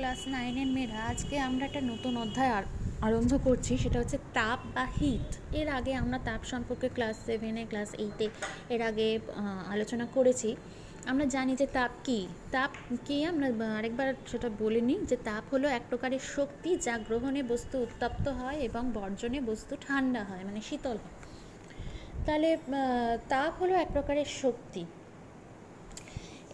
Class 9-এর মেয়েরা, আজকে আমরা একটা নতুন অধ্যায় আরম্ভ করছি, সেটা হচ্ছে তাপ বা হিট। এর আগে আমরা তাপ সম্পর্কে ক্লাস 7-এ, ক্লাস 8-এ এর আগে আলোচনা করেছি। আমরা জানি যে তাপ কী আমরা আরেকবার সেটা বলে নিই যে তাপ হলো এক প্রকারের শক্তি যা গ্রহণে বস্তু উত্তপ্ত হয় এবং বর্জনে বস্তু ঠান্ডা হয়, মানে শীতল হয়। তাহলে তাপ হলো এক প্রকারের শক্তি।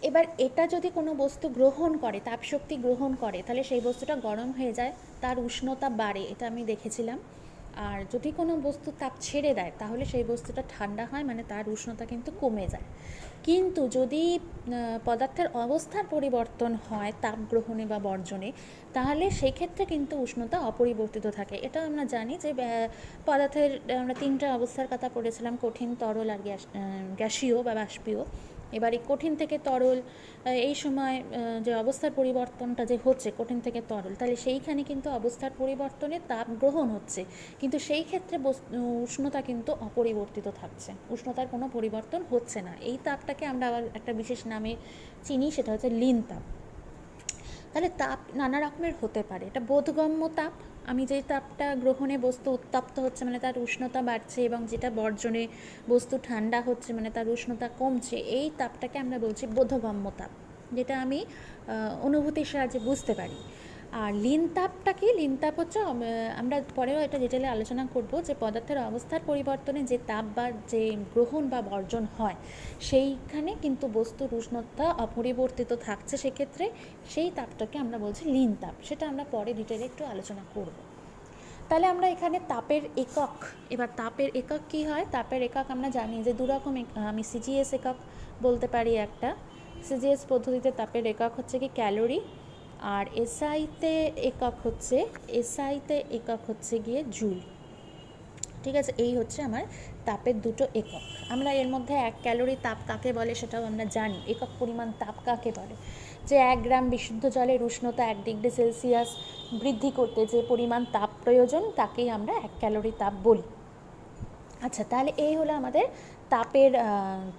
এবার এটা যদি কোনো বস্তু গ্রহণ করে, তাপশক্তি গ্রহণ করে, তাহলে সেই বস্তুটা গরম হয়ে যায়, তার উষ্ণতা বাড়ে, এটা আমি দেখেছিলাম। আর যদি কোনো বস্তু তাপ ছেড়ে দেয় তাহলে সেই বস্তুটা ঠান্ডা হয়, মানে তার উষ্ণতা কিন্তু কমে যায়। কিন্তু যদি পদার্থের অবস্থার পরিবর্তন হয় তাপ গ্রহণে বা বর্জনে, তাহলে সেই ক্ষেত্রে কিন্তু উষ্ণতা অপরিবর্তিত থাকে। এটা আমরা জানি যে পদার্থের আমরা 3টা অবস্থার কথা পড়েছিলাম, কঠিন, তরল আর গ্যাসীয় বা বাষ্পীয়। এবার এই কঠিন থেকে তরল, এই সময় যে অবস্থার পরিবর্তনটা যে হচ্ছে কঠিন থেকে তরল, তাহলে সেইখানে কিন্তু অবস্থার পরিবর্তনে তাপ গ্রহণ হচ্ছে, কিন্তু সেই ক্ষেত্রে উষ্ণতা কিন্তু অপরিবর্তিত থাকছে, উষ্ণতার কোনো পরিবর্তন হচ্ছে না। এই তাপটাকে আমরা আবার একটা বিশেষ নামে চিনি, সেটা হচ্ছে লীন তাপ। তাহলে তাপ নানা রকমের হতে পারে। এটা বোধগম্য তাপ, আমি যেই তাপটা গ্রহণে বস্তু উত্তপ্ত হচ্ছে মানে তার উষ্ণতা বাড়ছে, এবং যেটা বর্জনে বস্তু ঠান্ডা হচ্ছে মানে তার উষ্ণতা কমছে, এই তাপটাকে আমরা বলছি বোধগম্য তাপ, যেটা আমি অনুভূতির সাহায্যে বুঝতে পারি। আর লীন তাপটা কি? লীন তাপ হচ্ছে, আমরা পরেও এটা ডিটেলে আলোচনা করব, যে পদার্থের অবস্থার পরিবর্তনে যে তাপ বা যে গ্রহণ বা বর্জন হয় সেইখানে কিন্তু বস্তুর উষ্ণতা অপরিবর্তিত থাকছে, সেক্ষেত্রে সেই তাপটাকে আমরা বলছি লীন তাপ। সেটা আমরা পরে ডিটেলে একটু আলোচনা করব। তাহলে আমরা এখানে তাপের একক, এবার তাপের একক কি হয়? তাপের একক আমরা জানি যে দুরকম, আমি সিজিএস একক বলতে পারি একটা। সিজিএস পদ্ধতিতে তাপের একক হচ্ছে কি ক্যালোরি, আর এসআইতে একক হচ্ছে গিয়ে জুল। ঠিক আছে, এই হচ্ছে আমার তাপের দুটো একক। আমরা এর মধ্যে 1 ক্যালোরি তাপ কাকে বলে সেটাও আমরা জানি, একক পরিমাণ তাপ কাকে বলে। যে 1 গ্রাম বিশুদ্ধ জলের উষ্ণতা 1 ডিগ্রি সেলসিয়াস বৃদ্ধি করতে যে পরিমাণ তাপ প্রয়োজন তাকেই আমরা 1 ক্যালোরি তাপ বলি। আচ্ছা, তাহলে এই হলো আমাদের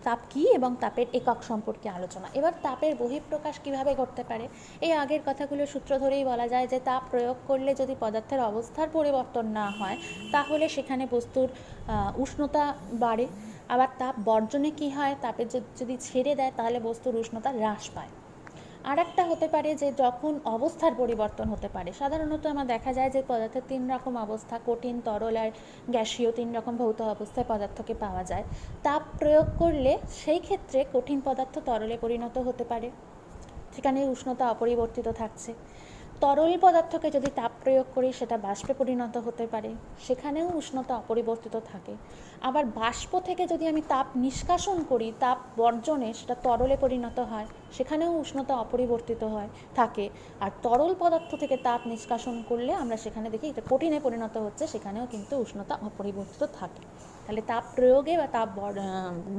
তাপ কী এবং তাপের একক সম্পর্কে আলোচনা। এবার তাপের বহিঃপ্রকাশ কিভাবে ঘটতে পারে? এই আগের কথাগুলোর সূত্র ধরেই বলা যায় যে তাপ প্রয়োগ করলে যদি পদার্থের অবস্থার পরিবর্তন না হয় তাহলে সেখানে বস্তুর উষ্ণতা বাড়ে। আবার তাপ বর্জনে কি হয়? তাপের যদি ছেড়ে দেয় তাহলে বস্তুর উষ্ণতা হ্রাস পায়। আর একটা হতে পারে যে যখন অবস্থার পরিবর্তন হতে পারে, সাধারণত আমার দেখা যায় যে পদার্থের 3 রকম অবস্থা, কঠিন, তরল আর গ্যাসীয়, 3 রকম ভৌত অবস্থায় পদার্থকে পাওয়া যায়। তাপ প্রয়োগ করলে সেই ক্ষেত্রে কঠিন পদার্থ তরলে পরিণত হতে পারে, সেখানে উষ্ণতা অপরিবর্তিত থাকছে। তরল পদার্থকে যদি তাপ প্রয়োগ করি সেটা বাষ্পে পরিণত হতে পারে, সেখানেও উষ্ণতা অপরিবর্তিত থাকে। আবার বাষ্প থেকে যদি আমি তাপ নিষ্কাশন করি, তাপ বর্জনে, সেটা তরলে পরিণত হয়, সেখানেও উষ্ণতা অপরিবর্তিত থাকে। আর তরল পদার্থ থেকে তাপ নিষ্কাশন করলে আমরা সেখানে দেখি এটা কঠিনে পরিণত হচ্ছে, সেখানেও কিন্তু উষ্ণতা অপরিবর্তিত থাকে। তাহলে তাপ প্রয়োগে বা তাপ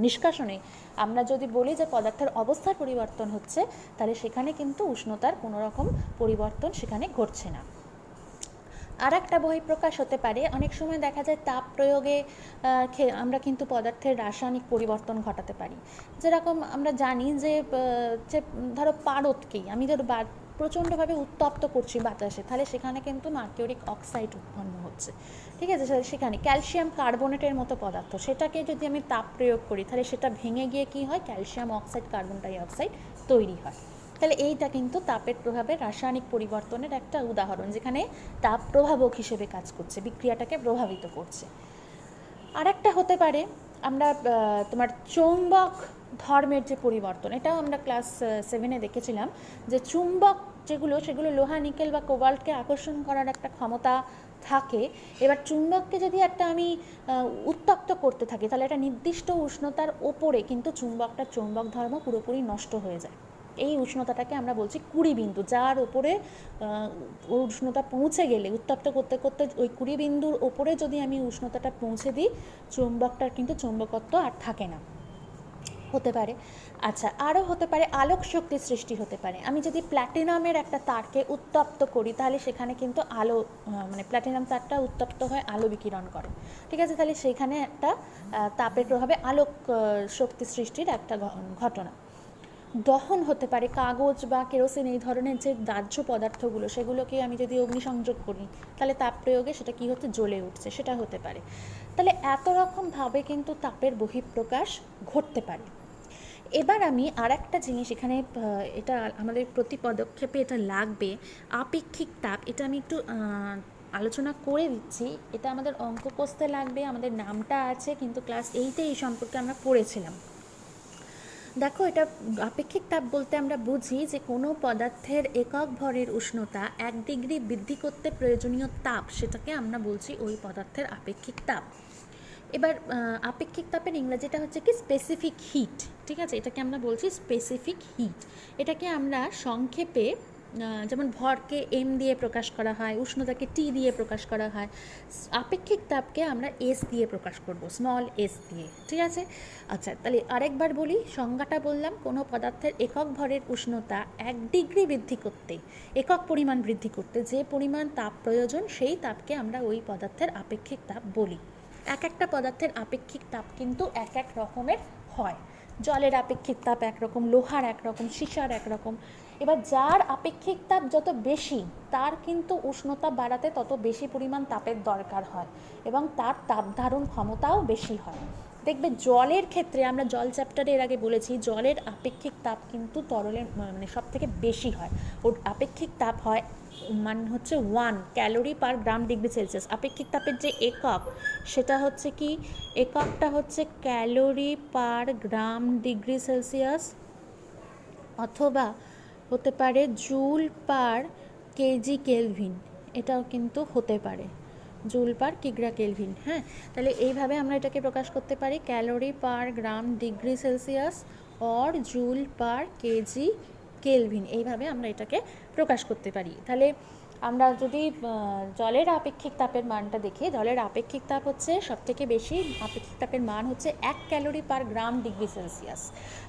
নিষ্কাশনে আমরা যদি বলি যে পদার্থের অবস্থার পরিবর্তন হচ্ছে, তাহলে সেখানে কিন্তু উষ্ণতার কোনো রকম পরিবর্তন সেখানে ঘটছে না। আর একটা বহিঃপ্রকাশ হতে পারে, অনেক সময় দেখা যায় তাপ প্রয়োগে আমরা কিন্তু পদার্থের রাসায়নিক পরিবর্তন ঘটাতে পারি। যেরকম আমরা জানি যে ধরো পারদকেই আমি ধরো প্রচণ্ডভাবে উত্তপ্ত করছি বাতাসে, তাহলে সেখানে কিন্তু মার্কিউরিক অক্সাইড উৎপন্ন হচ্ছে। ঠিক আছে, সেখানে ক্যালসিয়াম কার্বনেটের মতো পদার্থ, সেটাকে যদি আমি তাপ প্রয়োগ করি তাহলে সেটা ভেঙে গিয়ে কি হয়? Calcium oxide, carbon die oxide তৈরি হয়। তাহলে এইটা কিন্তু তাপের প্রভাবে রাসায়নিক পরিবর্তনের একটা উদাহরণ, যেখানে তাপ প্রভাবক হিসেবে কাজ করছে, বিক্রিয়াটাকে প্রভাবিত করছে। আর একটা হতে পারে আমরা তোমার চৌম্বক ধর্মের যে পরিবর্তন, এটাও আমরা ক্লাস 7-এ দেখেছিলাম যে চুম্বক সেগুলো লোহা, নিকেল বা কোবাল্টকে আকর্ষণ করার একটা ক্ষমতা থাকে। এবার চুম্বককে যদি আমি উত্তপ্ত করতে থাকি তাহলে একটা নির্দিষ্ট উষ্ণতার ওপরে কিন্তু চুম্বকটার চৌম্বক ধর্ম পুরোপুরি নষ্ট হয়ে যায়। এই উষ্ণতাটাকে আমরা বলছি 20 বিন্দু, যার ওপরে উষ্ণতা পৌঁছে গেলে, উত্তপ্ত করতে করতে ওই 20 বিন্দুর ওপরে যদি আমি উষ্ণতাটা পৌঁছে দিই, চৌম্বকটার কিন্তু চৌম্বকত্ব আর থাকে না। হতে পারে। আচ্ছা, আরও হতে পারে আলোক শক্তির সৃষ্টি হতে পারে। আমি যদি প্ল্যাটিনামের একটা তারকে উত্তপ্ত করি তাহলে সেখানে কিন্তু আলো, মানে প্ল্যাটিনাম তারটা উত্তপ্ত হয়, আলো বিকিরণ করে। ঠিক আছে, তাহলে সেখানে একটা তাপের প্রভাবে আলোক শক্তি সৃষ্টির একটা ঘটনা। দহন হতে পারে, কাগজ বা কেরোসিন এই ধরনের যে দাহ্য পদার্থগুলো, সেগুলোকে আমি যদি অগ্নিসংযোগ করি তাহলে তাপ প্রয়োগে সেটা কী হচ্ছে, জ্বলে উঠছে, সেটা হতে পারে। তাহলে এত রকমভাবে কিন্তু তাপের বহিঃপ্রকাশ ঘটতে পারে। এবার আমি আর একটা জিনিস এখানে, এটা আমাদের প্রতি পদক্ষেপে এটা লাগবে, আপেক্ষিক তাপ। এটা আমি একটু আলোচনা করে দিচ্ছি। এটা আমাদের অঙ্ক কষতে লাগবে, আমাদের নামটা আছে, কিন্তু ক্লাস 8-এ এই সম্পর্কে আমরা পড়েছিলাম। দেখো, এটা আপেক্ষিক তাপ বলতে আমরা বুঝি যে কোনো পদার্থের একক ভরের উষ্ণতা 1 ডিগ্রি বৃদ্ধি করতে প্রয়োজনীয় তাপ, সেটাকে আমরা বলছি ওই পদার্থের আপেক্ষিক তাপ। এবার আপেক্ষিক তাপের ইংরেজিটা হচ্ছে কি, স্পেসিফিক হিট। ঠিক আছে, এটাকে আমরা বলছি স্পেসিফিক হিট। এটাকে আমরা সংক্ষেপে, যেমন ভরকে এম দিয়ে প্রকাশ করা হয়, উষ্ণতাকে টি দিয়ে প্রকাশ করা হয়, আপেক্ষিক তাপকে আমরা এস দিয়ে প্রকাশ করব, স্মল এস দিয়ে। ঠিক আছে, আচ্ছা তাহলে আরেকবার বলি, সংজ্ঞাটা বললাম, কোনো পদার্থের একক ভরের উষ্ণতা 1 ডিগ্রি বৃদ্ধি করতে, একক পরিমাণ বৃদ্ধি করতে যে পরিমাণ তাপ প্রয়োজন, সেই তাপকে আমরা ওই পদার্থের আপেক্ষিক তাপ বলি। এক একটা পদার্থের আপেক্ষিক তাপ কিন্তু এক এক রকমের হয়। জলের আপেক্ষিক তাপ একরকম, লোহার একরকম, সীসার একরকম। এবার যার আপেক্ষিক তাপ যত বেশি, তার কিন্তু উষ্ণতা বাড়াতে তত বেশি পরিমাণ তাপের দরকার হয় এবং তার তাপ ধারণ ক্ষমতাও বেশি হয়। দেখবে জলের ক্ষেত্রে, আমরা জল চ্যাপ্টারে এর আগে বলেছি, জলের আপেক্ষিক তাপ কিন্তু তরলের মানে সব থেকে বেশি হয়। ওর আপেক্ষিক তাপ হয় হচ্ছে 1 calorie per gram degree Celsius. আপেক্ষিক তাপের যে একক, সেটা হচ্ছে কি, এককটা হচ্ছে calorie per gram degree Celsius, অথবা হতে পারে জুল পার কেজি কেলভিন, এটাও কিন্তু হতে পারে, জুল পার কিগ্রা কেলভিন। হ্যাঁ, তাহলে এইভাবে আমরা এটাকে প্রকাশ করতে পারি, calorie per gram degree Celsius or joule per kg kelvin, এইভাবে আমরা এটাকে প্রকাশ করতে পারি। তাহলে আমরা যদি জলের আপেক্ষিক তাপের মানটা দেখি, জলের আপেক্ষিক তাপ হচ্ছে সবথেকে বেশি, আপেক্ষিক তাপের মান হচ্ছে 1 calorie per gram degree Celsius.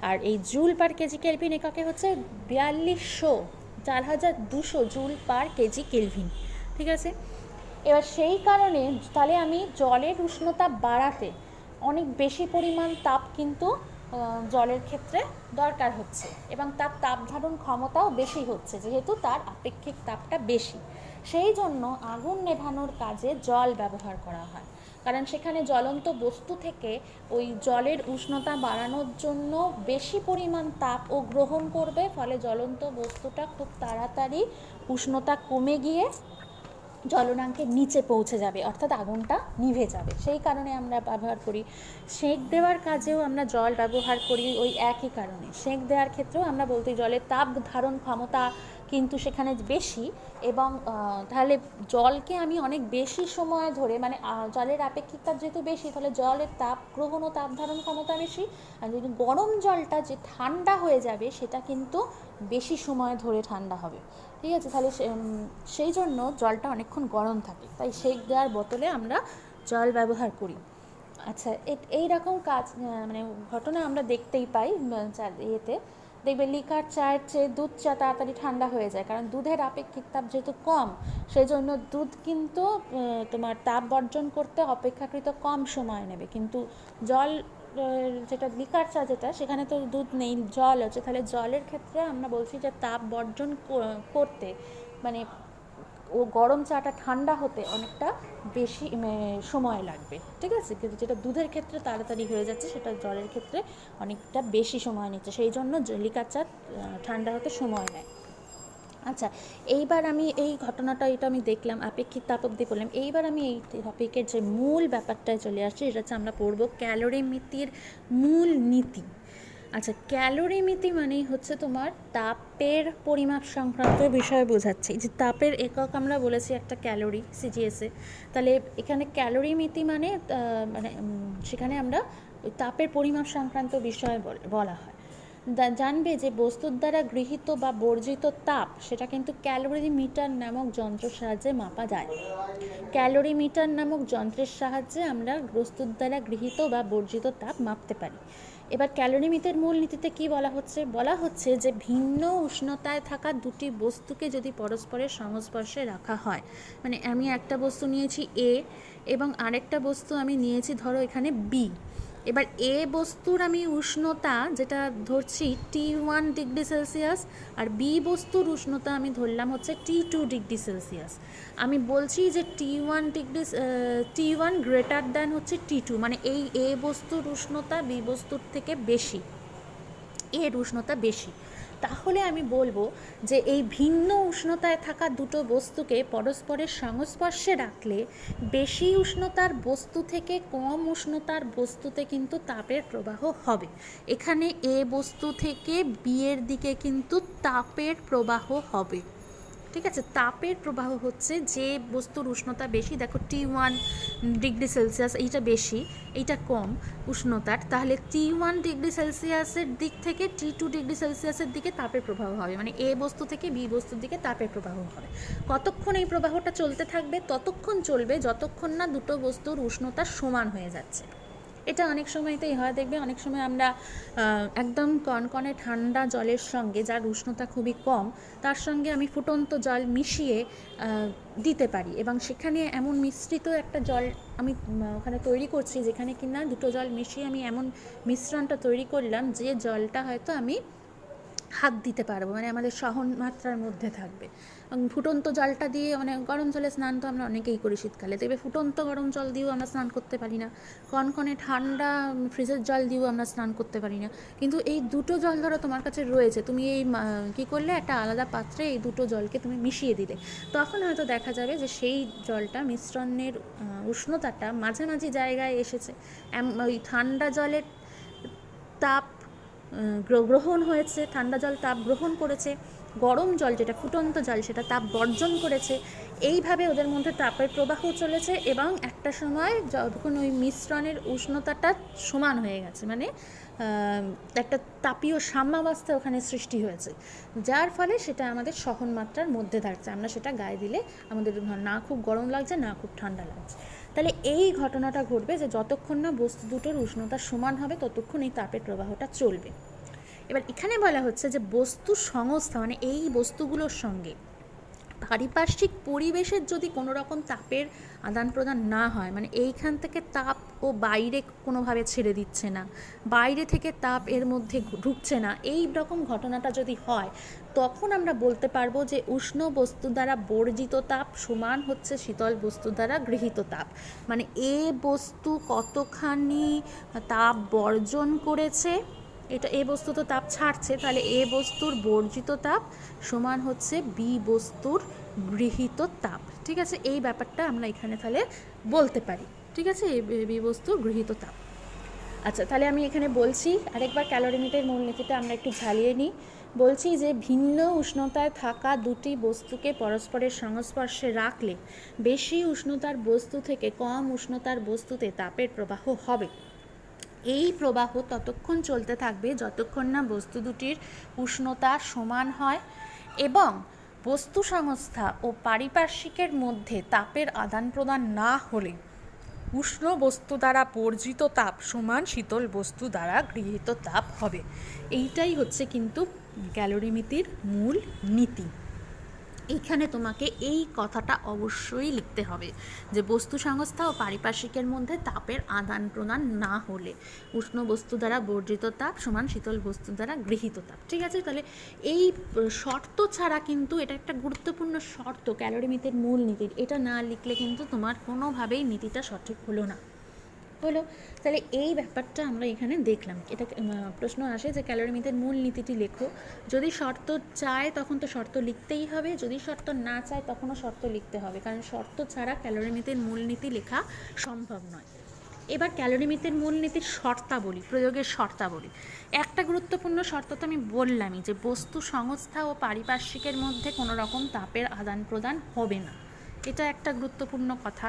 আর এই জুল পার কেজি কেলভিন এককে হচ্ছে 4200 জুল পার কেজি কেলভিন। ঠিক আছে, এবার সেই কারণে তাহলে আমি জলের উষ্ণতা বাড়াতে অনেক বেশি পরিমাণ তাপ কিন্তু জলের ক্ষেত্রে দরকার হচ্ছে, এবং তার তাপ ধারণ ক্ষমতাও বেশি হচ্ছে, যেহেতু তার আপেক্ষিক তাপটা বেশি। সেই জন্য আগুন নেভানোর কাজে জল ব্যবহার করা হয়, কারণ সেখানে জ্বলন্ত বস্তু থেকে ওই জলের উষ্ণতা বাড়ানোর জন্য বেশি পরিমাণ তাপ ও গ্রহণ করবে, ফলে জ্বলন্ত বস্তুটা খুব তাড়াতাড়ি উষ্ণতা কমে গিয়ে জ্বলনাঙ্কের নিচে পৌঁছে যাবে, অর্থাৎ আগুনটা নিভে যাবে। সেই কারণে আমরা ব্যবহার করি। সেঁক দেওয়ার কাজেও আমরা জল ব্যবহার করি ওই একই কারণে। সেঁক দেওয়ার ক্ষেত্রেও আমরা বলতে, জলের তাপ ধারণ ক্ষমতা কিন্তু সেখানে বেশি, এবং তাহলে জলকে আমি অনেক বেশি সময় ধরে, মানে জলের আপেক্ষিক তাপ যেহেতু বেশি, তাহলে জলের তাপ গ্রহণ ও তাপ ধারণ ক্ষমতা বেশি। আর যদি গরম জলটা যে ঠান্ডা হয়ে যাবে, সেটা কিন্তু বেশি সময় ধরে ঠান্ডা হবে। ঠিক আছে, তাহলে সেই জন্য জলটা অনেকক্ষণ গরম থাকে, তাই সেঁক দেওয়ার বোতলে আমরা জল ব্যবহার করি। আচ্ছা, এই রকম কাজ মানে ঘটনা আমরা দেখতেই পাই ইয়েতে। দেখবে লিকার চায়ের চেয়ে দুধ চা তাড়াতাড়ি ঠান্ডা হয়ে যায়, কারণ দুধের আপেক্ষিক তাপ যেহেতু কম, সেই জন্য দুধ কিন্তু তোমার তাপ বর্জন করতে অপেক্ষাকৃত কম সময় নেবে। কিন্তু জল, যেটা লিকার চা যেটা, সেখানে তো দুধ নেই, জল আছে, তাহলে জলের ক্ষেত্রে আমরা বলছি যে তাপ বর্জন করতে, মানে ও গরম চাটা ঠান্ডা হতে অনেকটা বেশি সময় লাগবে। ঠিক আছে, কিন্তু যেটা দুধের ক্ষেত্রে তাড়াতাড়ি হয়ে যাচ্ছে, সেটা জলের ক্ষেত্রে অনেকটা বেশি সময় নিচ্ছে, সেই জন্য লিকার চা ঠান্ডা হতে সময় নেয়। আচ্ছা, এইবার আমি এই ঘটনাটা, এটা আমি দেখলাম, আপেক্ষিক তাপ অবধি বললাম। এইবার আমি এই টপিকের যে মূল ব্যাপারটায় চলে আসছি, এটা হচ্ছে আমরা পড়ব ক্যালোরিমিতির মূল নীতি। আচ্ছা, ক্যালোরিমিতি মানেই হচ্ছে তোমার তাপের পরিমাপ সংক্রান্ত বিষয় বোঝাচ্ছে। যে তাপের একক আমরা বলেছি একটা ক্যালোরি, সিজিএসে। তাহলে এখানে ক্যালোরিমিতি মানে সেখানে আমরা ওই তাপের পরিমাপ সংক্রান্ত বিষয় বলা হয়। জানবে যে বস্তুর দ্বারা গৃহীত বা বর্জিত তাপ, সেটা কিন্তু ক্যালোরিমিটার নামক যন্ত্রের সাহায্যে মাপা যায়। ক্যালোরিমিটার নামক যন্ত্রের সাহায্যে আমরা বস্তুর দ্বারা গৃহীত বা বর্জিত তাপ মাপতে পারি। এবার ক্যালোরিমিটার মূল নীতিতে কি বলা হচ্ছে যে ভিন্ন উষ্ণতায় থাকা দুটি বস্তুকে যদি পরস্পরের সংস্পর্শে রাখা হয়, মানে আমি একটা বস্তু নিয়েছি এ এবং আরেকটা বস্তু আমি নিয়েছি ধরো এখানে বি, এবার এ বস্তুর আমি উষ্ণতা যেটা ধরছি T1 ডিগ্রি সেলসিয়াস, আর বি বস্তুর উষ্ণতা আমি ধরলাম হচ্ছে T2 ডিগ্রি সেলসিয়াস। আমি বলছি যে T1 গ্রেটার দ্যান হচ্ছে T2, মানে এই এ বস্তুর উষ্ণতা বি বস্তুর থেকে বেশি, এর উষ্ণতা বেশি। তাহলে আমি বলবো যে এই ভিন্ন উষ্ণতায় থাকা দুটো বস্তুকে পরস্পরের সংস্পর্শে রাখলে বেশি উষ্ণতার বস্তু থেকে কম উষ্ণতার বস্তুতে কিন্তু তাপের প্রবাহ হবে। এখানে এ বস্তু থেকে বি এর দিকে কিন্তু তাপের প্রবাহ হবে। ঠিক আছে, তাপের প্রবাহ হচ্ছে যে বস্তুর উষ্ণতা বেশি, দেখো T1 ডিগ্রি সেলসিয়াস এইটা বেশি, এইটা কম উষ্ণতার, তাহলে T1 ডিগ্রি সেলসিয়াসের দিক থেকে T2 ডিগ্রি সেলসিয়াসের দিকে তাপের প্রবাহ হবে, মানে এ বস্তু থেকে বি বস্তুর দিকে তাপের প্রবাহ হবে। কতক্ষণ এই প্রবাহটা চলতে থাকবে? ততক্ষণ চলবে যতক্ষণ না দুটো বস্তুর উষ্ণতা সমান হয়ে যাচ্ছে। এটা অনেক সময়তেই হয়, দেখবে অনেক সময় আমরা একদম কনকনে ঠান্ডা জলের সঙ্গে, যার উষ্ণতা খুবই কম, তার সঙ্গে আমি ফুটন্ত জল মিশিয়ে দিতে পারি, এবং সেখানে এমন মিশ্রিত একটা জল আমি ওখানে তৈরি করছি যেখানে কিনা দুটো জল মিশিয়ে আমি এমন মিশ্রণটা তৈরি করলাম যে জলটা হয়তো আমি হাত দিতে পারবো, মানে আমাদের সহন মাত্রার মধ্যে থাকবে। ফুটন্ত জলটা দিয়ে, মানে গরম জলে স্নান তো আমরা অনেকেই করি শীতকালে, দেখবে ফুটন্ত গরম জল দিয়েও আমরা স্নান করতে পারি না, কনকনে ঠান্ডা ফ্রিজের জল দিয়েও আমরা স্নান করতে পারি না। কিন্তু এই দুটো জল ধরো তোমার কাছে রয়েছে, তুমি এই কী করলে, একটা আলাদা পাত্রে এই দুটো জলকে তুমি মিশিয়ে দিলে, তখন হয়তো দেখা যাবে যে সেই জলটা মিশ্রণের উষ্ণতাটা মাঝামাঝি জায়গায় এসেছে। ওই ঠান্ডা জলের তাপ গ্রহণ হয়েছে, ঠান্ডা জল তাপ গ্রহণ করেছে, গরম জল যেটা ফুটন্ত জল সেটা তাপ বর্জন করেছে। এইভাবে ওদের মধ্যে তাপের প্রবাহ চলেছে, এবং একটা সময় যখন ওই মিশ্রণের উষ্ণতাটা সমান হয়ে গেছে, মানে একটা তাপীয় সাম্যাবস্থা ওখানে সৃষ্টি হয়েছে, যার ফলে সেটা আমাদের সহন মাত্রার মধ্যে থাকছে, আমরা সেটা গায়ে দিলে আমাদের না খুব গরম লাগছে না খুব ঠান্ডা লাগছে। তাহলে এই ঘটনাটা ঘটবে যে যতক্ষণ না বস্তু দুটোর উষ্ণতা সমান হবে ততক্ষণ এই তাপের প্রবাহটা চলবে। এবার এখানে বলা হচ্ছে যে বস্তু সংস্থা, মানে এই বস্তুগুলোর সঙ্গে পারিপার্শ্বিক পরিবেশের যদি কোনো রকম তাপের আদান প্রদান না হয়, মানে এইখান থেকে তাপ ও বাইরে কোনোভাবে ছেড়ে দিচ্ছে না, বাইরে থেকে তাপ এর মধ্যে ঢুকছে না, এই রকম ঘটনাটা যদি হয়, তখন আমরা বলতে পারবো যে উষ্ণ বস্তু দ্বারা বর্জিত তাপ সমান হচ্ছে শীতল বস্তু দ্বারা গৃহীত তাপ। মানে এ বস্তু কতখানি তাপ বর্জন করেছে, এটা এ বস্তু তো তাপ ছাড়ছে, তাহলে এ বস্তুর বর্জিত তাপ সমান হচ্ছে বি বস্তুর গৃহীত তাপ। ঠিক আছে, এই ব্যাপারটা আমরা এখানে তাহলে বলতে পারি। ঠিক আছে, বি বস্তুর গৃহীত তাপ। আচ্ছা, তাহলে আমি এখানে বলছি আরেকবার ক্যালোরিমিটার মূলনীতিটা আমরা একটু ঝালিয়ে নিই। বলছি যে ভিন্ন উষ্ণতায় থাকা দুটি বস্তুকে পরস্পরের সংস্পর্শে রাখলে বেশি উষ্ণতার বস্তু থেকে কম উষ্ণতার বস্তুতে তাপের প্রবাহ হবে। এই প্রবাহ ততক্ষণ চলতে থাকবে যতক্ষণ না বস্তু দুটির উষ্ণতা সমান হয়, এবং বস্তু সংস্থা ও পারিপার্শ্বিকের মধ্যে তাপের আদান প্রদান না হলে উষ্ণ বস্তু দ্বারা বর্জিত তাপ সমান শীতল বস্তু দ্বারা গৃহীত তাপ হবে। এইটাই হচ্ছে কিন্তু ক্যালোরিমিতির মূল নীতি। এইখানে তোমাকে এই কথাটা অবশ্যই লিখতে হবে যে বস্তু সংস্থা ও পারিপার্শ্বিকের মধ্যে তাপের আদান প্রদান না হলে উষ্ণ বস্তু দ্বারা বর্জিত তাপ সমান শীতল বস্তু দ্বারা গৃহীত তাপ। ঠিক আছে, তাহলে এই শর্ত ছাড়া কিন্তু, এটা একটা গুরুত্বপূর্ণ শর্ত ক্যালোরিমিতির মূল নীতির, এটা না লিখলে কিন্তু তোমার কোনোভাবেই নীতিটা সঠিক হলো না। হলো, তাহলে এই ব্যাপারটা আমরা এখানে দেখলাম। এটা প্রশ্ন আসে যে ক্যালোরিমিটার মূল নীতিটি লেখো, যদি শর্ত চায় তখন তো শর্ত লিখতেই হবে, যদি শর্ত না চায় তখনও শর্ত লিখতে হবে, কারণ শর্ত ছাড়া ক্যালোরিমিটার মূল নীতি লেখা সম্ভব নয়। এবার ক্যালোরিমিটার মূল নীতির শর্তাবলী, প্রয়োগের শর্তাবলী। একটা গুরুত্বপূর্ণ শর্ত তো আমি বললামই যে বস্তু সংস্থা ও পারিপার্শ্বিকের মধ্যে কোনো রকম তাপের আদান প্রদান হবে না, এটা একটা গুরুত্বপূর্ণ কথা।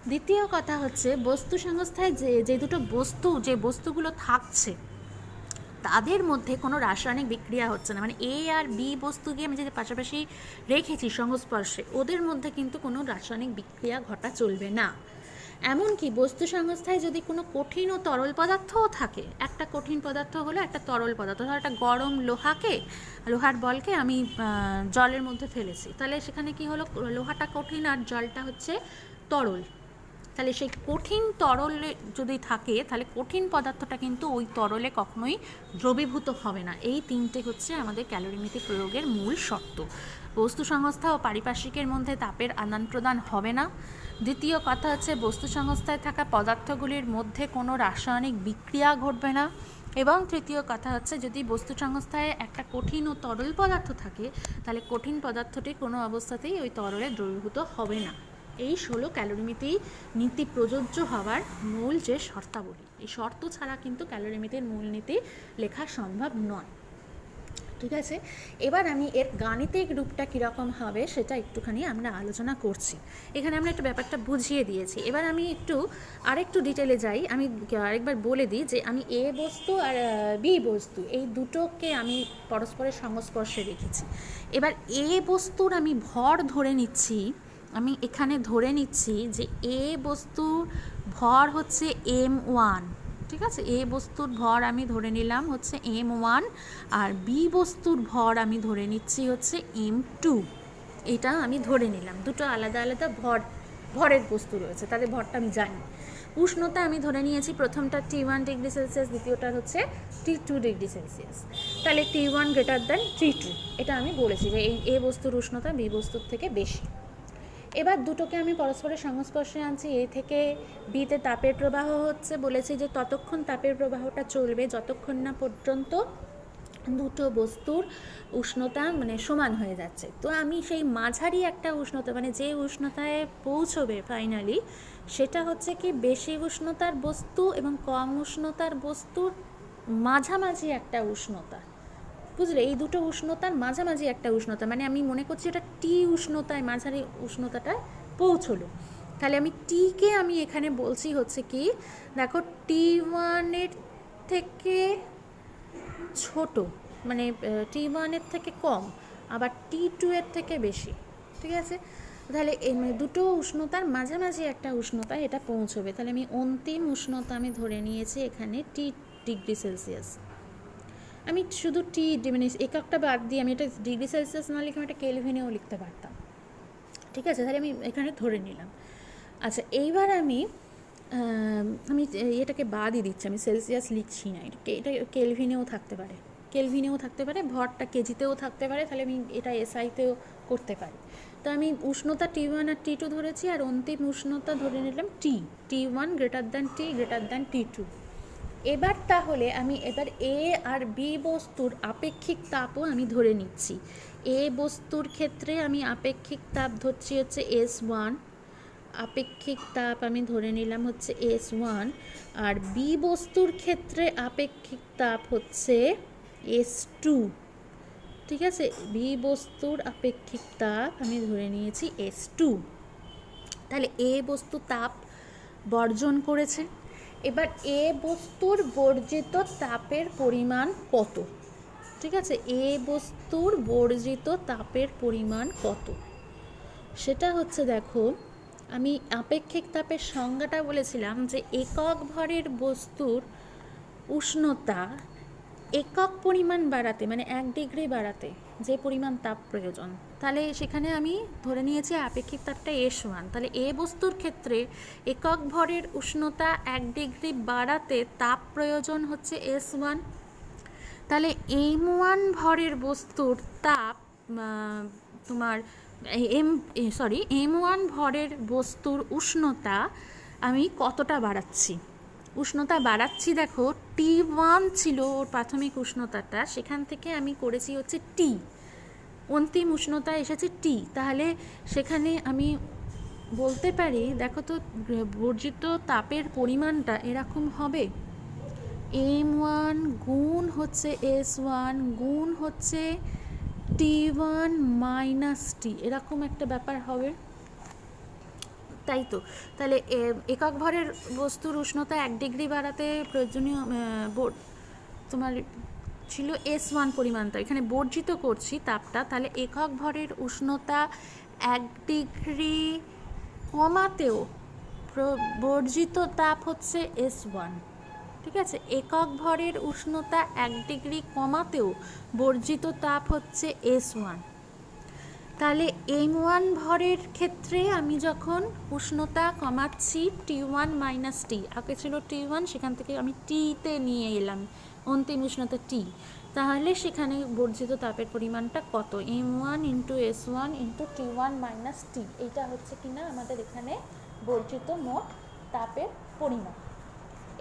দ্বিতীয় কথা হচ্ছে বস্তু সংস্থায় যে দুটো বস্তু, যে বস্তুগুলো থাকছে তাদের মধ্যে কোনো রাসায়নিক বিক্রিয়া হচ্ছে না, মানে এ আর বি বস্তুকে আমি যদি পাশাপাশি রেখেছি সংস্পর্শে, ওদের মধ্যে কিন্তু কোনো রাসায়নিক বিক্রিয়া ঘটা চলবে না। এমনকি বস্তু সংস্থায় যদি কোনো কঠিন ও তরল পদার্থও থাকে, একটা কঠিন পদার্থ হলো একটা তরল পদার্থ, ধর একটা গরম লোহার বলকে আমি জলের মধ্যে ফেলেছি, তাহলে সেখানে কি হলো, লোহাটা কঠিন আর জলটা হচ্ছে তরল, তাহলে সেই কঠিন তরলে যদি থাকে তাহলে কঠিন পদার্থটা কিন্তু ওই তরলে কখনোই দ্রবীভূত হবে না। এই তিনটে হচ্ছে আমাদের ক্যালোরিমিতি প্রয়োগের মূল শর্ত। বস্তু সংস্থা ও পারিপার্শ্বিকের মধ্যে তাপের আদান প্রদান হবে না। দ্বিতীয় কথা হচ্ছে বস্তু সংস্থায় থাকা পদার্থগুলির মধ্যে কোনো রাসায়নিক বিক্রিয়া ঘটবে না। এবং তৃতীয় কথা হচ্ছে যদি বস্তু সংস্থায় একটা কঠিন ও তরল পদার্থ থাকে তাহলে কঠিন পদার্থটি কোনো অবস্থাতেই ওই তরলে দ্রবীভূত হবে না। এই 16 ক্যালোরিমিতি নীতি প্রযোজ্য হওয়ার মূল যে শর্তাবলী, এই শর্ত ছাড়া কিন্তু ক্যালোরিমিতির মূল নীতি লেখা সম্ভব নয়। ঠিক আছে, এবার আমি এর গাণিতিক রূপটা কীরকম হবে সেটা একটুখানি আমরা আলোচনা করছি। এখানে আমরা একটু ব্যাপারটা বুঝিয়ে দিয়েছি। এবার আমি আরেকটু ডিটেলে যাই। আমি আরেকবার বলে দিই যে আমি এ বস্তু আর বি বস্তু এই দুটোকে আমি পরস্পরের সংস্পর্শে রেখেছি। এবার এ বস্তুর আমি ভর ধরে নিচ্ছি, আমি এখানে ধরে নিচ্ছি যে এ বস্তুর ভর হচ্ছে m1। ঠিক আছে, এ বস্তুর ভর আমি ধরে নিলাম হচ্ছে m1 আর বি বস্তুর ভর আমি ধরে নিচ্ছি হচ্ছে m2। এটা আমি ধরে নিলাম। দুটো আলাদা আলাদা ভরের বস্তু রয়েছে, তাদের ভরটা আমি জানি। উষ্ণতা আমি ধরে নিয়েছি, প্রথমটা T1 ডিগ্রি সেলসিয়াস, দ্বিতীয়টা হচ্ছে T2 ডিগ্রি সেলসিয়াস। তাহলে T1 গ্রেটার দ্যান T2, এটা আমি বলেছি যে এই এ বস্তুর উষ্ণতা বি বস্তুর থেকে বেশি। এবার দুটোকে আমি পরস্পরের সংস্পর্শে আনছি। এ থেকে বিতে তাপের প্রবাহ হচ্ছে, বলেছি যে ততক্ষণ তাপের প্রবাহটা চলবে যতক্ষণ না পর্যন্ত দুটো বস্তুর উষ্ণতা সমান হয়ে যাচ্ছে। তো আমি সেই মাঝারি একটা উষ্ণতা যে উষ্ণতায় পৌঁছবে ফাইনালি, সেটা হচ্ছে কি বেশি উষ্ণতার বস্তু এবং কম উষ্ণতার বস্তুর মাঝামাঝি একটা উষ্ণতা। বুঝলে, এই দুটো উষ্ণতার মাঝামাঝি একটা উষ্ণতা, আমি মনে করছি এটা টি উষ্ণতায়, মাঝারি উষ্ণতাটায় পৌঁছলো। তাহলে আমি টিকে আমি এখানে বলছি হচ্ছে কি, দেখো T1 থেকে ছোট, T1 থেকে কম, আবার T2 থেকে বেশি। ঠিক আছে, তাহলে এই দুটো উষ্ণতার মাঝামাঝি একটা উষ্ণতা এটা পৌঁছবে। তাহলে আমি অন্তিম উষ্ণতা আমি ধরে নিয়েছি এখানে T ডিগ্রি সেলসিয়াস। আমি শুধু টি এককটা বাদ দিয়ে আমি এটা ডিগ্রি সেলসিয়াস না লিখে আমি এটা কেলভিনেও লিখতে পারতাম। ঠিক আছে, তাহলে আমি এখানে ধরে নিলাম। আচ্ছা, এইবার আমি এটাকে বাদই দিচ্ছি, আমি সেলসিয়াস লিখছি না। এটা কেলভিনেও থাকতে পারে, ভরটা কেজিতেও থাকতে পারে, তাহলে আমি এটা এসআইতেও করতে পারি। তো আমি উষ্ণতা T1 আর T2 ধরেছি, আর অন্তিম উষ্ণতা ধরে নিলাম T1 গ্রেটার দ্যান T2। এবার তাহলে আমি এ আর বি বস্তুর আপেক্ষিক তাপও আমি ধরে নিচ্ছি। এ বস্তুর ক্ষেত্রে আমি আপেক্ষিক তাপ ধরছি হচ্ছে S1, আপেক্ষিক তাপ আমি ধরে নিলাম হচ্ছে S1, আর বি বস্তুর ক্ষেত্রে আপেক্ষিক তাপ হচ্ছে S2। ঠিক আছে, বি বস্তুর আপেক্ষিক তাপ আমি ধরে নিয়েছি S2। তাহলে এ বস্তু তাপ বর্জন করেছে। এবার এ বস্তুর বর্জিত তাপের পরিমাণ কত? ঠিক আছে, এ বস্তুর বর্জিত তাপের পরিমাণ কত সেটা হচ্ছে, দেখো আমি আপেক্ষিক তাপের সংজ্ঞাটা বলেছিলাম যে একক ভরের বস্তুর উষ্ণতা একক পরিমাণ বাড়াতে 1 ডিগ্রি বাড়াতে যে পরিমাণ তাপ প্রয়োজন, তাহলে সেখানে আমি ধরে নিয়েছি আপেক্ষিক তাপটা S1। তাহলে এ বস্তুর ক্ষেত্রে একক ভরের উষ্ণতা 1 ডিগ্রি বাড়াতে তাপ প্রয়োজন হচ্ছে S1। তাহলে M1 ভরের বস্তুর তাপ M1 ভরের বস্তুর উষ্ণতা আমি কতটা বাড়াচ্ছি? উষ্ণতা বাড়াচ্ছি, দেখো T1 ছিল ওর প্রাথমিক উষ্ণতাটা, সেখান থেকে আমি করেছি হচ্ছে T, অন্তিম উষ্ণতা এসেছে T। তাহলে সেখানে আমি বলতে পারি, দেখো তো বর্জিত তাপের পরিমাণটা এরকম হবে, M1 গুণ হচ্ছে S1 গুণ হচ্ছে T1 মাইনাস T, এরকম একটা ব্যাপার হবে, তাই তো। তাহলে একক ভরের বস্তুর উষ্ণতা 1 ডিগ্রি বাড়াতে প্রয়োজনীয় তোমার ছিল S1 পরিমাণটা, এখানে বর্জিত করছি তাপটা, তাহলে একক ভরের উষ্ণতা 1 ডিগ্রি কমাতেও বর্জিত তাপ হচ্ছে S1। ঠিক আছে, একক ভরের উষ্ণতা 1 ডিগ্রি কমাতেও বর্জিত তাপ হচ্ছে S1। তাহলে M1 ভরের ক্ষেত্রে আমি যখন উষ্ণতা কমাচ্ছি T1 মাইনাস টি, আগে ছিল T1, সেখান থেকে আমি টিতে নিয়ে এলাম অন্তিম উষ্ণতা টি, তাহলে সেখানে বর্জিত তাপের পরিমাণটা কত? M1 into S1 into T1 minus টি, এইটা হচ্ছে কিনা আমাদের এখানে বর্জিত মোট তাপের পরিমাণ।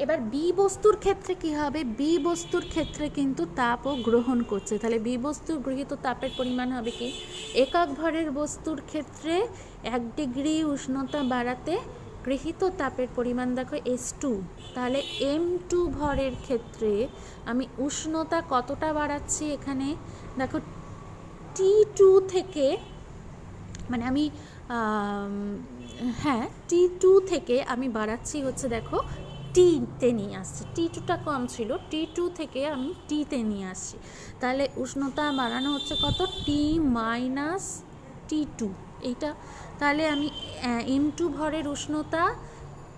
এবার বি বস্তুর ক্ষেত্রে কি হবে? বি বস্তুর ক্ষেত্রে কিন্তু তাপও গ্রহণ করছে, তাহলে বি বস্তুর গৃহীত তাপের পরিমাণ হবে কি? একক ভরের বস্তুর ক্ষেত্রে 1 ডিগ্রি উষ্ণতা বাড়াতে গৃহীত তাপের পরিমাণ দেখো S2, তাহলে M2 ভরের ক্ষেত্রে আমি উষ্ণতা কতটা বাড়াচ্ছি এখানে দেখো T2 থেকে, মানে আমি হ্যাঁ T2 থেকে আমি বাড়াচ্ছি হচ্ছে দেখো টিতে নিয়ে আসছি, T2টা কম ছিল, T2 থেকে আমি টিতে নিয়ে আসছি, তাহলে উষ্ণতা বাড়ানো হচ্ছে কত? টি মাইনাস T2 এইটা, তাহলে আমি M2 ভরের উষ্ণতা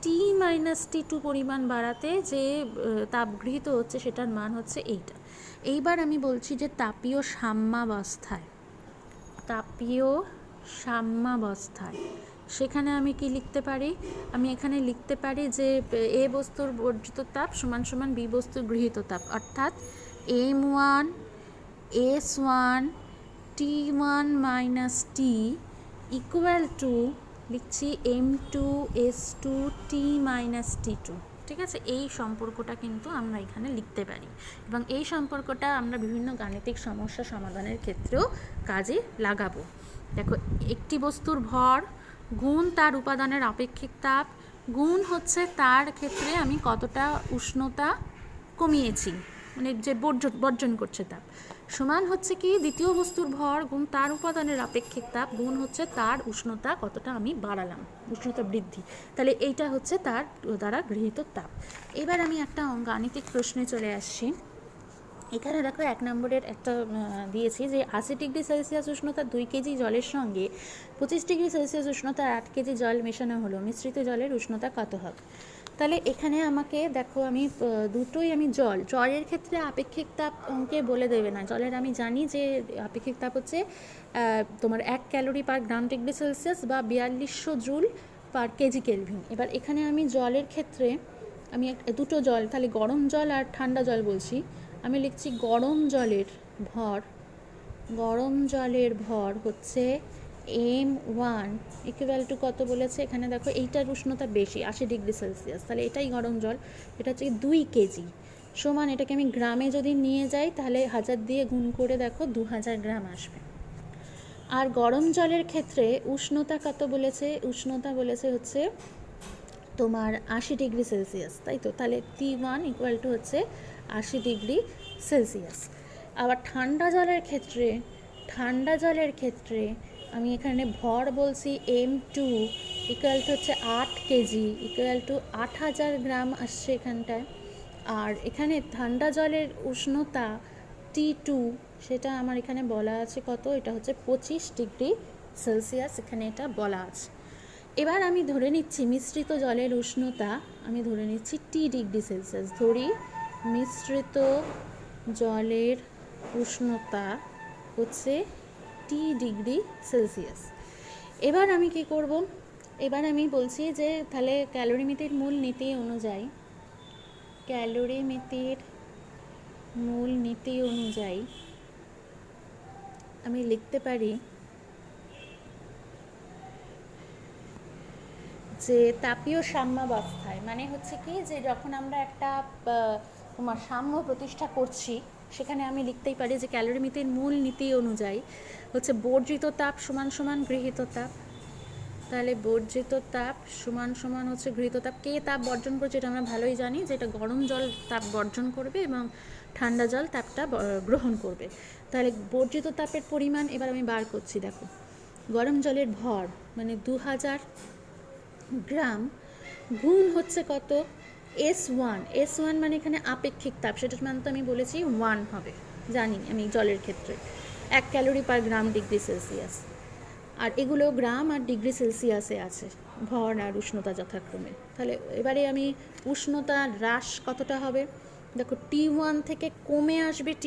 টি মাইনাস T2 পরিমাণ বাড়াতে যে তাপ গৃহীত হচ্ছে সেটার মান হচ্ছে এইটা। এইবার আমি বলছি যে তাপীয় সাম্যাবস্থায়, তাপীয় সাম্যাবস্থায় সেখানে আমি কি লিখতে পারি? আমি এখানে লিখতে পারি যে এ বস্তুর বর্জিত তাপ সমান সমান বি বস্তুর গৃহীত তাপ, অর্থাৎ M1 S1 T1 minus T equal to লিখছি M2 S2 T minus T2। ঠিক আছে, এই সম্পর্কটা কিন্তু আমরা এখানে লিখতে পারি এবং এই সম্পর্কটা আমরা বিভিন্ন গাণিতিক সমস্যা সমাধানের ক্ষেত্রেও কাজে লাগাবো। দেখো, একটি বস্তুর ভর গুণ তার উপাদানের আপেক্ষিক তাপ গুণ হচ্ছে তার ক্ষেত্রে আমি কতটা উষ্ণতা কমিয়েছি, মানে যে বর্জন করছে তাপ, সমান হচ্ছে কি দ্বিতীয় বস্তুর ভর গুণ তার উপাদানের আপেক্ষিক তাপ গুণ হচ্ছে তার উষ্ণতা কতটা আমি বাড়ালাম, উষ্ণতা বৃদ্ধি, তাহলে এইটা হচ্ছে তার দ্বারা গৃহীত তাপ। এবার আমি একটা গাণিতিক প্রশ্নে চলে আসছি। এখানে দেখো 1 নম্বরের একটা দিয়েছি যে 80 ডিগ্রি সেলসিয়াস উষ্ণতা 2 কেজি জলের সঙ্গে 25 ডিগ্রি সেলসিয়াস উষ্ণতা 8 কেজি জল মেশানো হলো, মিশ্রিত জলের উষ্ণতা কত হবে? তাহলে এখানে আমাকে দেখো আমি দুটোই আমি জলের ক্ষেত্রে আপেক্ষিক তাপ অঙ্কে বলে দেবে না, জলের আমি জানি যে আপেক্ষিক তাপ হচ্ছে তোমার 1 calorie per gram degree Celsius বা 4200 জুল পার কেজি কেলভিন। এবার এখানে আমি জলের ক্ষেত্রে আমি দুটো জল, তাহলে গরম জল আর ঠান্ডা জল বলছি, আমি লিখছি গরম জলের ভর হচ্ছে M1 ইকুয়াল টু কত বলেছে এখানে দেখো, এইটার উষ্ণতা বেশি 80 ডিগ্রি সেলসিয়াস, তাহলে এটাই গরম জল, এটা হচ্ছে 2 কেজি সমান, এটাকে আমি গ্রামে যদি নিয়ে যাই তাহলে 1000 দিয়ে গুণ করে দেখো 2000 গ্রাম আসবে। আর গরম জলের ক্ষেত্রে উষ্ণতা কত বলেছে? উষ্ণতা বলেছে হচ্ছে তোমার 80 ডিগ্রি সেলসিয়াস, তাই তো, তাহলে T1 ইকুয়াল টু হচ্ছে 80 ডিগ্রি সেলসিয়াস। আবার ঠান্ডা জলের ক্ষেত্রে আমি এখানে ভর বলছি M2 ইকুয়াল টু হচ্ছে 8 কেজি ইকুয়াল টু 8000 গ্রাম আসছে এখানটায়। আর এখানে ঠান্ডা জলের উষ্ণতা T2 সেটা আমার এখানে বলা আছে কত, এটা হচ্ছে 25 ডিগ্রি সেলসিয়াস, এখানে এটা বলা আছে। এবার আমি ধরে নিচ্ছি মিশ্রিত জলের উষ্ণতা, আমি ধরে নিচ্ছি টি ডিগ্রি সেলসিয়াস, ধরি মিশ্রিত জলের উষ্ণতা হচ্ছে টি ডিগ্রি সেলসিয়াস। এবার আমি কি করব? এবার আমি বলছি যে তাহলে ক্যালোরিমিতির মূল নীতি অনুযায়ী আমি লিখতে পারি যে তাপীয় সাম্যাবস্থায়, মানে হচ্ছে কি যে যখন আমরা একটা তোমার সাম্য প্রতিষ্ঠা করছি সেখানে আমি লিখতেই পারি যে ক্যালোরিমিতির মূল নীতি অনুযায়ী হচ্ছে বর্জিত তাপ সমান সমান গৃহীত তাপ, তাহলে বর্জিত তাপ সমান সমান হচ্ছে গৃহীত তাপ। কে তাপ বর্জন করছে এটা আমরা ভালোই জানি, যে এটা গরম জল তাপ বর্জন করবে এবং ঠান্ডা জল তাপটা গ্রহণ করবে, তাহলে বর্জিত তাপের পরিমাণ এবার আমি বার করছি। দেখো, গরম জলের ভর মানে 2000 গ্রাম গুণ হচ্ছে কত S1 মানে এখানে আপেক্ষিক তাপ, সেটার মান তো আমি বলেছি 1 হবে, জানি আমি জলের ক্ষেত্রে 1 calorie per gram degree Celsius, আর এগুলো গ্রাম আর ডিগ্রি সেলসিয়াসে আছে ভর আর উষ্ণতা যথাক্রমে। তাহলে এবারে আমি উষ্ণতা হ্রাস কতটা হবে, দেখো T1 থেকে কমে আসবে T,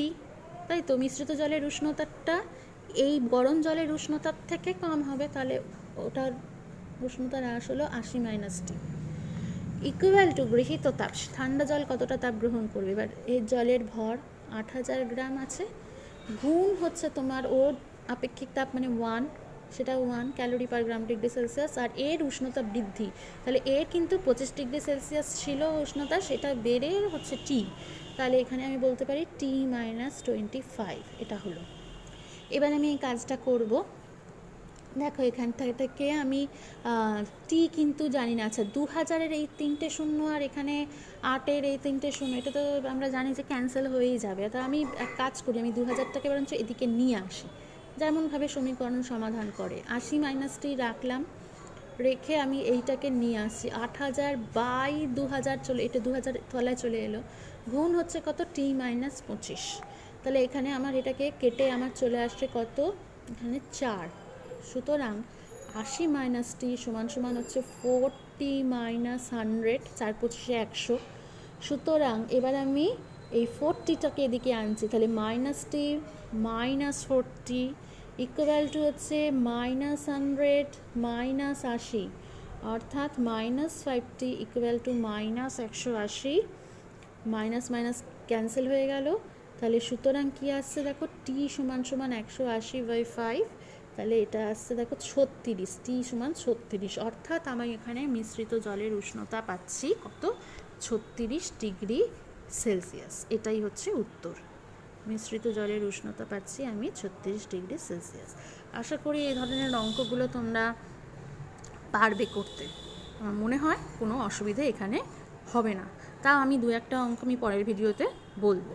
তাই তো, মিশ্রিত জলের উষ্ণতাটা এই গরম জলের উষ্ণতার থেকে কম হবে, তাহলে ওটার উষ্ণতার হ্রাস হলো 80 - T ইকুয়াল টু গৃহীত তাপ। ঠান্ডা জল কতটা তাপ গ্রহণ করবে, এবার এর জলের ভর 8000 গ্রাম আছে, গুণ হচ্ছে তোমার ওর আপেক্ষিক তাপ মানে 1, সেটা 1 calorie per gram degree Celsius, আর এর উষ্ণতা বৃদ্ধি, তাহলে এর কিন্তু 25 ডিগ্রি সেলসিয়াস ছিল উষ্ণতা, সেটা বেড়ে হচ্ছে টি, তাহলে এখানে আমি বলতে পারি T-25 এটা হলো। এবার আমি এই কাজটা করব। দেখো এখান থেকে আমি টি কিন্তু জানি না। আচ্ছা 2000-এর এই 3টে শূন্য আর এখানে 8-এর এই 3টে শূন্য, এটা তো আমরা জানি যে ক্যান্সেল হয়েই যাবে। তো আমি এক কাজ করি, আমি 2000টাকে বরঞ্চ এদিকে নিয়ে আসি, যেমনভাবে সমীকরণ সমাধান করে। 80 - T রাখলাম, রেখে আমি এইটাকে নিয়ে আসি 8000/2000 চলে, এটা 2000 তলায় চলে এলো, গুণ হচ্ছে কত T-25, তাহলে এখানে আমার এটাকে কেটে আমার চলে আসছে কত, এখানে 4, সুতরাং 80 - T সমান সমান হচ্ছে 40 - 100, 4 × 25 = 100। সুতরাং এবার আমি এই 40টাকে এদিকে আনছি, তাহলে -T - 40 ইকুয়াল টু হচ্ছে -100 - 80, অর্থাৎ -5T equal to -180, minus minus cancel হয়ে গেল, তাহলে সুতরাং কি আসছে দেখো, টি সমান সমান 180/5, তাহলে এটা আসছে দেখো 36, টি সমান 36, অর্থাৎ আমি এখানে মিশ্রিত জলের উষ্ণতা পাচ্ছি কত, 36 ডিগ্রি সেলসিয়াস। এটাই হচ্ছে উত্তর, মিশ্রিত জলের উষ্ণতা পাচ্ছি আমি 36 ডিগ্রি সেলসিয়াস। আশা করি এই ধরনের অঙ্কগুলো তোমরা পারবে করতে, আমার মনে হয় কোনো অসুবিধে এখানে হবে না। তাও আমি 2-1টা অঙ্ক আমি পরের ভিডিওতে বলবো।